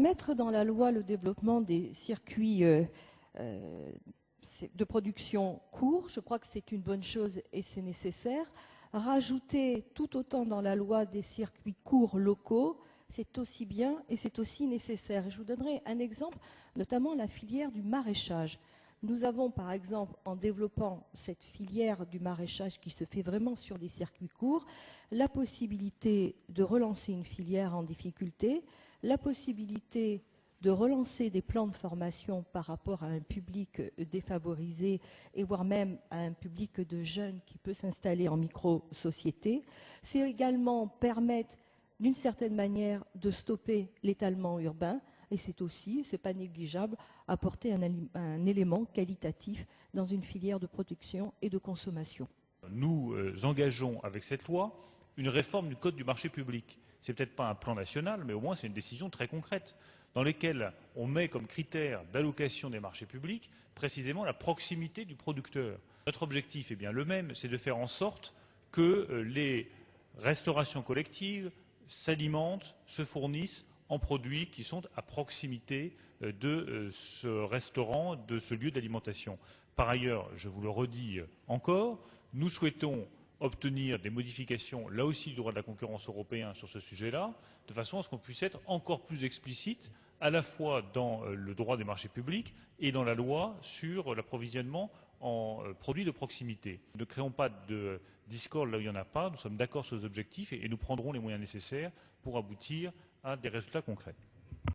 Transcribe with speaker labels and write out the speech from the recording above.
Speaker 1: Mettre dans la loi le développement des circuits de production courts, je crois que c'est une bonne chose et c'est nécessaire. Rajouter tout autant dans la loi des circuits courts locaux, c'est aussi bien et c'est aussi nécessaire. Et je vous donnerai un exemple, notamment la filière du maraîchage. Nous avons par exemple, en développant cette filière du maraîchage qui se fait vraiment sur des circuits courts, la possibilité de relancer une filière en difficulté, la possibilité de relancer des plans de formation par rapport à un public défavorisé et voire même à un public de jeunes qui peut s'installer en micro-société. C'est également permettre d'une certaine manière de stopper l'étalement urbain et c'est aussi, c'est pas négligeable, apporter un élément qualitatif dans une filière de production et de consommation.
Speaker 2: Nous engageons avec cette loi une réforme du Code du marché public. C'est peut-être pas un plan national, mais au moins c'est une décision très concrète, dans laquelle on met comme critère d'allocation des marchés publics précisément la proximité du producteur. Notre objectif est bien le même, c'est de faire en sorte que les restaurations collectives s'alimentent, se fournissent en produits qui sont à proximité de ce restaurant, de ce lieu d'alimentation. Par ailleurs, je vous le redis encore, nous souhaitons obtenir des modifications, là aussi, du droit de la concurrence européen sur ce sujet-là, de façon à ce qu'on puisse être encore plus explicite, à la fois dans le droit des marchés publics et dans la loi sur l'approvisionnement en produits de proximité. Ne créons pas de discorde là où il n'y en a pas, nous sommes d'accord sur les objectifs et nous prendrons les moyens nécessaires pour aboutir à des résultats concrets.